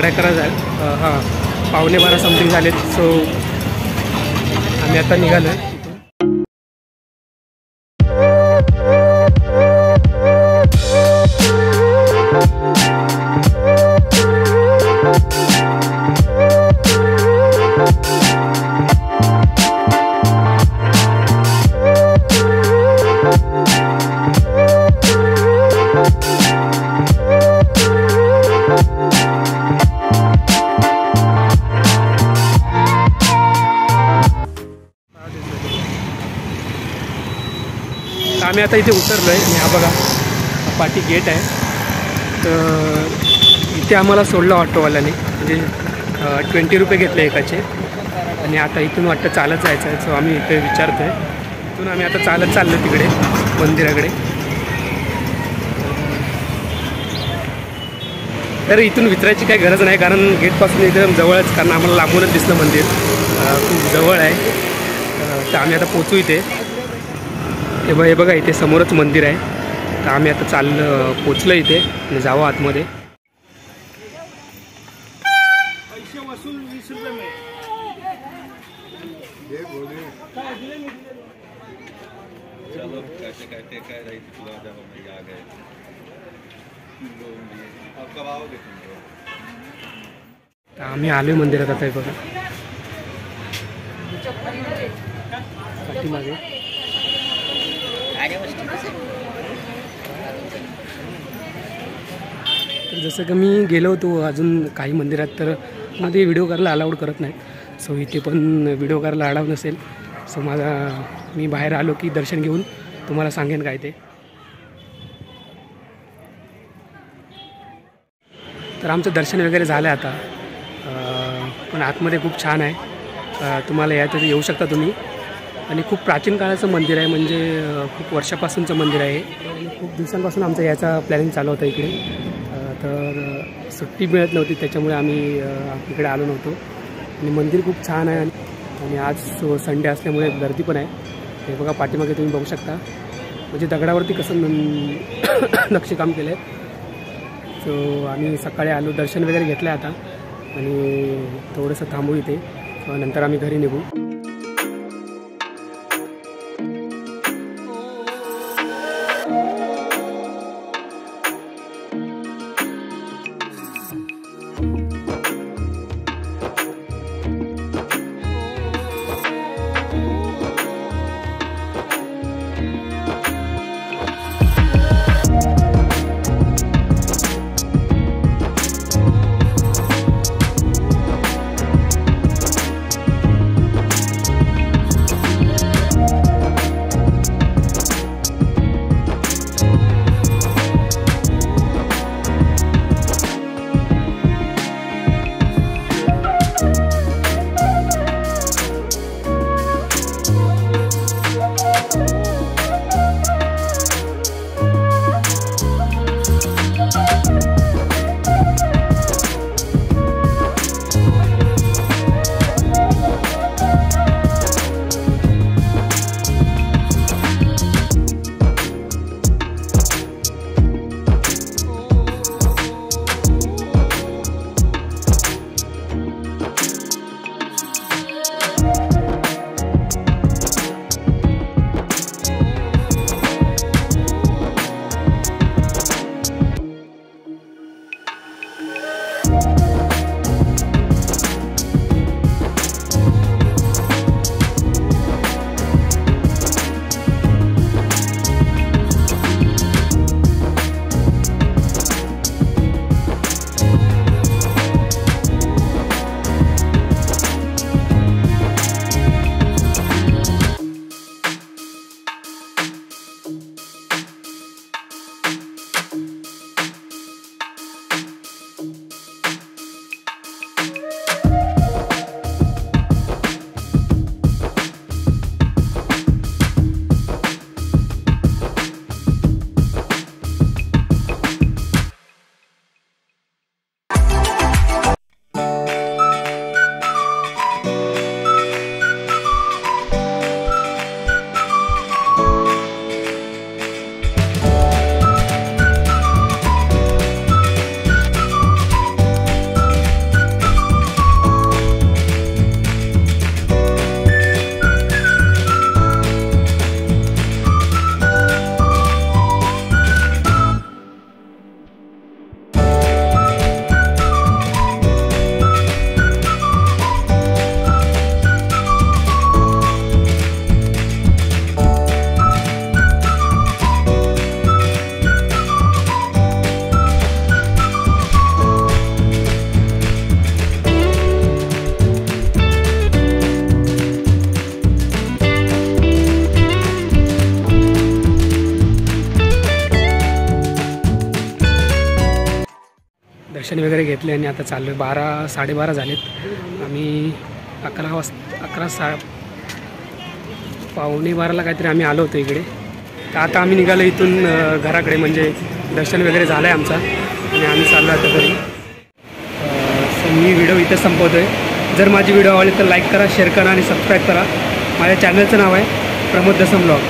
11:30 झाले, हां 11:15 समथिंग झालेत. सो आम्ही आता निघालो आहे. आम्ही आता इथे उतरलो आहे आणि हा बघा पाठी गेट आहे. तर इथे आम्हाला सोडलं ऑटोवाल्याने, म्हणजे 20 रुपये घेतले एकाचे. आणि आता इथून वाटतं चालत जायचं आहे. सो आम्ही इथे विचारतो आहे. इथून आम्ही आता चालत चाललो तिकडे मंदिराकडे. तर इथून विचारायची काही गरज नाही, कारण गेटपासून एकदम जवळच, कारण आम्हाला लांबूनच दिसलं मंदिर, खूप जवळ आहे. तर आम्ही आता पोचू इथे. हे बघा इथे समोरच मंदिर आहे. तर आम्ही आता पोचलो इथे आणि जावं आतमध्ये. आम्ही आलोय मंदिरात आता. हे बघा पाठीमागे तर जसं की मी गेलो होतो अजून काही मंदिरात, तर मध्ये व्हिडिओ करायला अलाउड करत नाहीत. सो इथे पण व्हिडिओ करायला अलाउड नसेल. सो मी बाहेर आलो की दर्शन घेऊन तुम्हाला सांगेन काय ते. तर आमचं दर्शन वगैरे झालं आहे आता. पण आतमध्ये खूप छान आहे. तुम्हाला यात येऊ शकता तुम्ही. आणि खूप प्राचीन काळाचं मंदिर आहे, म्हणजे खूप वर्षापासूनचं मंदिर आहे. खूप दिवसांपासून आमचं याचा प्लॅनिंग चालू होतं इकडे. तर सुट्टी मिळत नव्हती, त्याच्यामुळे आम्ही इकडे आलो नव्हतो. आणि मंदिर खूप छान आहे. आणि आज संडे असल्यामुळे गर्दी पण आहे. हे बघा पाठीमागे तुम्ही बघू शकता, म्हणजे दगडावरती कसं नक्षीकाम केलं आहे. सो आम्ही सकाळी आलो, दर्शन वगैरे घेतलं आहे आता. आणि थोडंसं थांबू इथे, नंतर आम्ही घरी निघू. दर्शन वगैरे घेतले आणि आता चाललो आहे. 12-12:30 झालेत. आम्ही 11:15 काहीतरी आम्ही आलो होतो इकडे. तर आता आम्ही निघालो इथून घराकडे, म्हणजे दर्शन वगैरे झालं आहे आमचा आणि आम्ही चाललो आता घरी. सो मी व्हिडिओ इथं संपवतो आहे. जर माझी व्हिडिओ आवडली तर लाईक करा, शेअर करा आणि सबस्क्राईब करा. माझ्या चॅनलचं नाव आहे प्रमोद दसम ब्लॉग.